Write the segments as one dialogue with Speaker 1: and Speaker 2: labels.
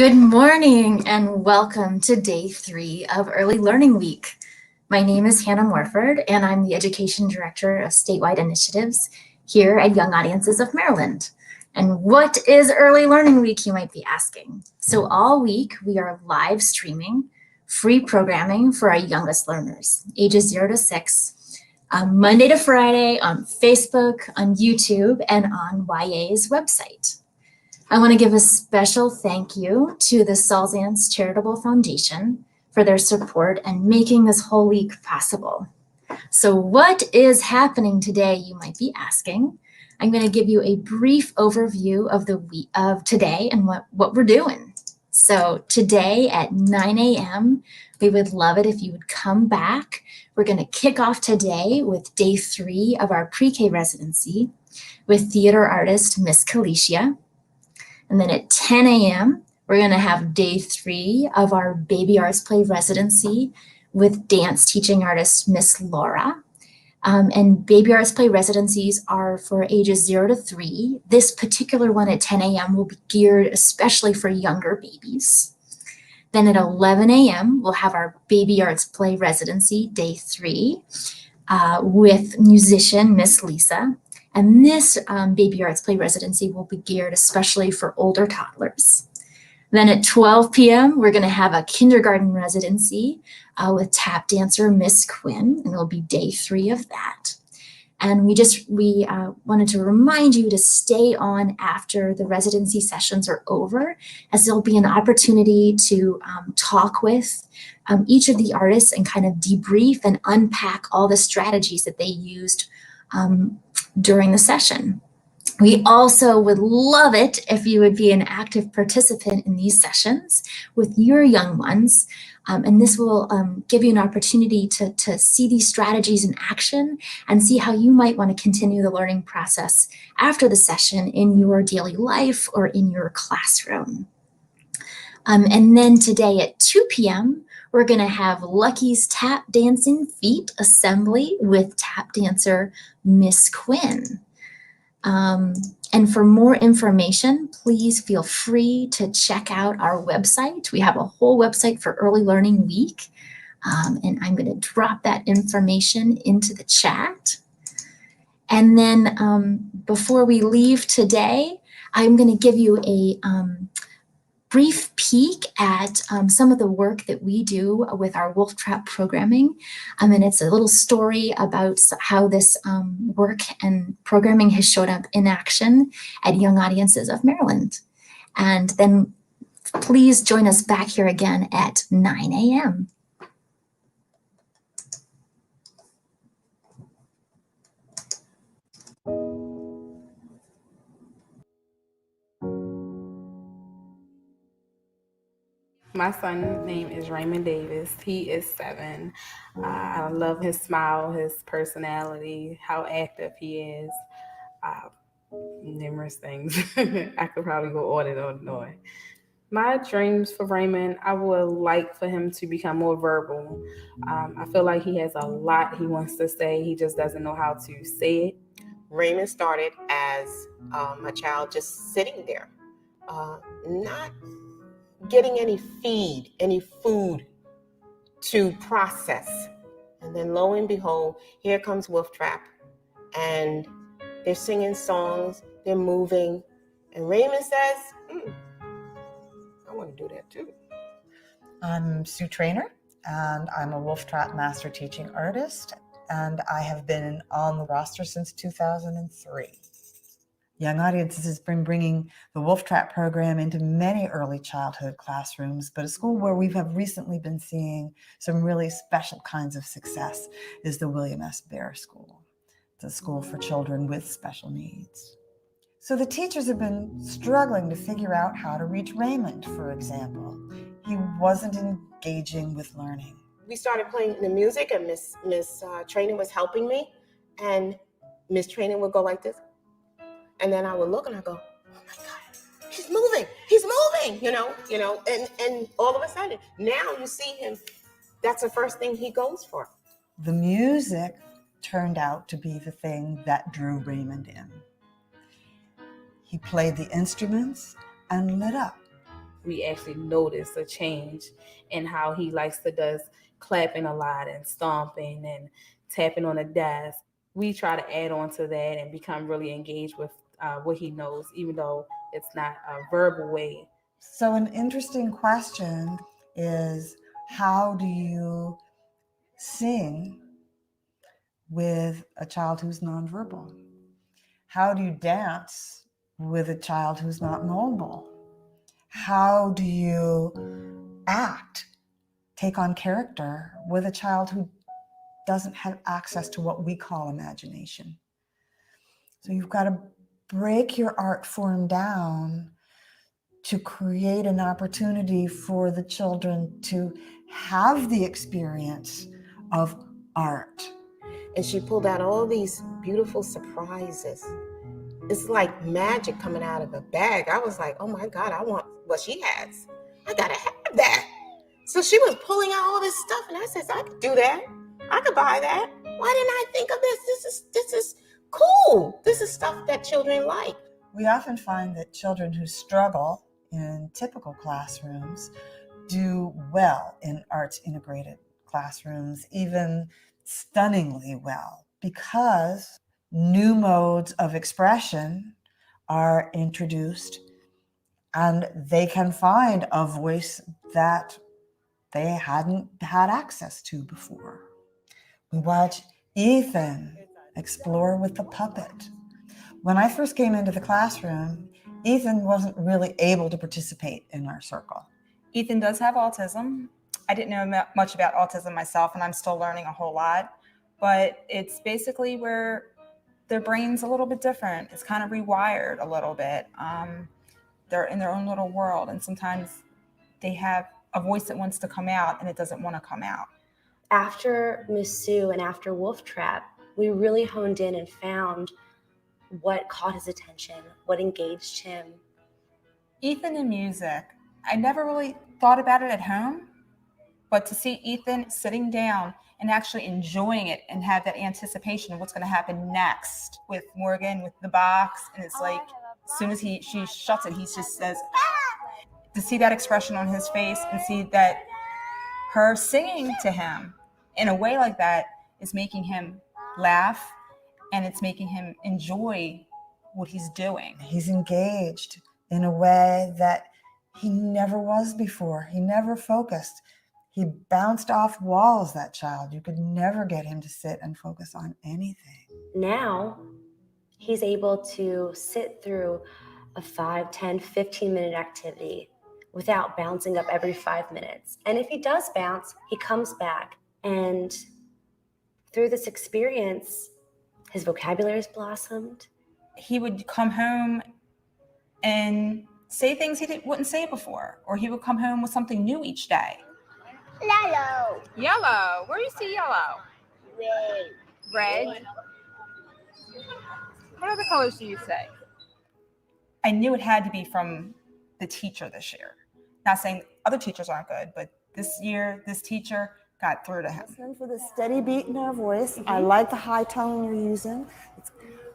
Speaker 1: Good morning and welcome to day 3 of Early Learning Week. My name is Hana Morford and I'm the Education Director of Statewide Initiatives here at Young Audiences of Maryland. And what is Early Learning Week, you might be asking? So all week we are live streaming free programming for our youngest learners, ages 0 to 6, Monday to Friday on Facebook, on YouTube, and on YA's website. I want to give a special thank you to the Salzans Charitable Foundation for their support and making this whole week possible. So what is happening today, you might be asking? I'm going to give you a brief overview of the week of today and what we're doing. So today at 9 a.m., we would love it if you would come back. We're going to kick off today with day 3 of our pre-K residency with theater artist Miss Kalicia. And then at 10 a.m., we're going to have day 3 of our Baby Arts Play residency with dance teaching artist Miss Laura. And Baby Arts Play residencies are for ages 0 to 3. This particular one at 10 a.m. will be geared especially for younger babies. Then at 11 a.m., we'll have our Baby Arts Play residency, day 3, with musician Miss Lisa. And this Baby Arts Play residency will be geared especially for older toddlers. Then at 12 p.m., we're going to have a kindergarten residency with tap dancer Miss Quinn, and it'll be day 3 of that. And we wanted to remind you to stay on after the residency sessions are over, as there'll be an opportunity to talk with each of the artists and kind of debrief and unpack all the strategies that they used during the session. We also would love it if you would be an active participant in these sessions with your young ones. And this will give you an opportunity to see these strategies in action and see how you might want to continue the learning process after the session in your daily life or in your classroom. And then today at 2 p.m., we're going to have Lucky's Tap Dancing Feet Assembly with tap dancer Miss Quinn. And for more information, please feel free to check out our website. We have a whole website for Early Learning Week, and I'm going to drop that information into the chat. And then before we leave today, I'm going to give you a brief peek at some of the work that we do with our Wolf Trap programming. And it's a little story about how this work and programming has showed up in action at Young Audiences of Maryland. And then please join us back here again at 9 a.m.
Speaker 2: My son's name is Raymond Davis. He is 7. I love his smile, his personality, how active he is. Numerous things. I could probably go on and on and on. My dreams for Raymond, I would like for him to become more verbal. I feel like he has a lot he wants to say. He just doesn't know how to say it.
Speaker 3: Raymond started as a child just sitting there, not getting any food to process. And then lo and behold, here comes Wolf Trap. And they're singing songs, they're moving. And Raymond says, I want to do that too.
Speaker 4: I'm Sue Trainer, and I'm a Wolf Trap master teaching artist, and I have been on the roster since 2003. Young Audiences has been bringing the Wolf Trap program into many early childhood classrooms, but a school where we have recently been seeing some really special kinds of success is the William S. Baer School. It's a school for children with special needs. So the teachers have been struggling to figure out how to reach Raymond, for example. He wasn't engaging with learning.
Speaker 3: We started playing the music, and Miss Trainer was helping me, and Miss Trainer would go like this. And then I would look and I go, oh my God, he's moving, and all of a sudden, now you see him, that's the first thing he goes for.
Speaker 4: The music turned out to be the thing that drew Raymond in. He played the instruments and lit up.
Speaker 2: we actually notice a change in how he likes to does clapping a lot and stomping and tapping on the desk. We try to add on to that and become really engaged with what he knows, even though it's not a verbal way.
Speaker 4: So an interesting question is, how do you sing with a child who's nonverbal? How do you dance with a child who's not mobile? How do you act, take on character with a child who doesn't have access to what we call imagination? So you've got to break your art form down to create an opportunity for the children to have the experience of art.
Speaker 3: And she pulled out all these beautiful surprises. It's like magic coming out of a bag. I was like, oh my God, I want what she has. I gotta have that. So she was pulling out all this stuff, and I said, I could do that. I could buy that. Why didn't I think of this? This is cool. This is stuff that children like.
Speaker 4: We often find that children who struggle in typical classrooms do well in arts integrated classrooms, even stunningly well, because new modes of expression are introduced and they can find a voice that they hadn't had access to before. We watch Ethan explore with the puppet. When I first came into the classroom, Ethan wasn't really able to participate in our circle.
Speaker 5: Ethan does have autism. I didn't know much about autism myself, and I'm still learning a whole lot. But it's basically where their brain's a little bit different. It's kind of rewired a little bit. They're in their own little world, and sometimes they have a voice that wants to come out, and it doesn't want to come out.
Speaker 6: After Miss Sue and after Wolf Trap, we really honed in and found what caught his attention, what engaged him.
Speaker 5: Ethan and music. I never really thought about it at home, but to see Ethan sitting down and actually enjoying it and have that anticipation of what's going to happen next with Morgan, with the box, and it's like, as soon as she shuts it, he just says, ah! To see that expression on his face and see that her singing to him in a way like that is making him laugh, and it's making him enjoy what he's doing.
Speaker 4: He's engaged in a way that he never was before. He never focused. He bounced off walls, that child. You could never get him to sit and focus on anything.
Speaker 6: Now, he's able to sit through a 5, 10, 15-minute activity without bouncing up every 5 minutes. And if he does bounce, he comes back. And through this experience, his vocabulary has blossomed.
Speaker 5: He would come home and say things he wouldn't say before, or he would come home with something new each day.
Speaker 7: Yellow.
Speaker 8: Yellow. Where do you see yellow?
Speaker 7: Red.
Speaker 8: Red. What other colors do you say?
Speaker 5: I knew it had to be from the teacher this year. Not saying other teachers aren't good, but this year, this teacher got through to him.
Speaker 9: Listen for the steady beat in her voice. I like the high tone you're using. It's,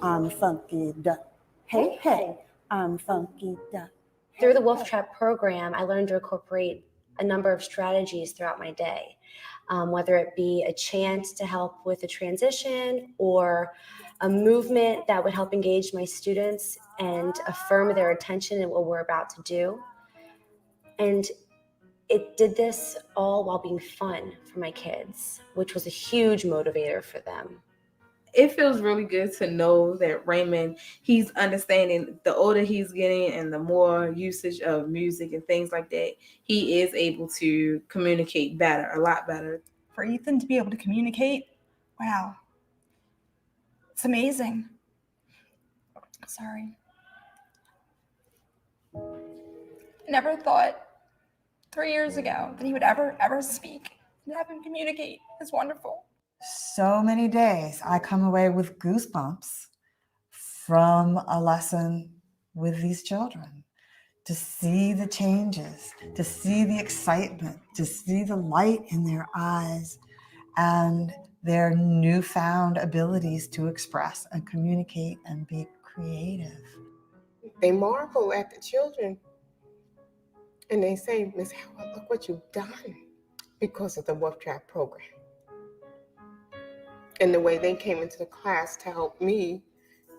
Speaker 9: I'm funky duck. Hey, hey, I'm funky duck.
Speaker 6: Through the Wolf Trap program, I learned to incorporate a number of strategies throughout my day, whether it be a chant to help with a transition or a movement that would help engage my students and affirm their attention in what we're about to do. And it did this all while being fun for my kids, which was a huge motivator for them.
Speaker 2: It feels really good to know that Raymond, he's understanding the older he's getting and the more usage of music and things like that, he is able to communicate better, a lot better.
Speaker 5: For Ethan to be able to communicate, wow, it's amazing. Sorry. I never thought 3 years ago that he would ever speak and have him communicate. It's wonderful.
Speaker 4: So many days I come away with goosebumps from a lesson with these children, to see the changes, to see the excitement, to see the light in their eyes and their newfound abilities to express and communicate and be creative.
Speaker 3: They marvel at the children. And they say, Miss Howard, look what you've done because of the Wolf Trap program. And the way they came into the class to help me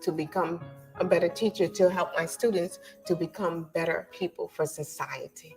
Speaker 3: to become a better teacher, to help my students to become better people for society.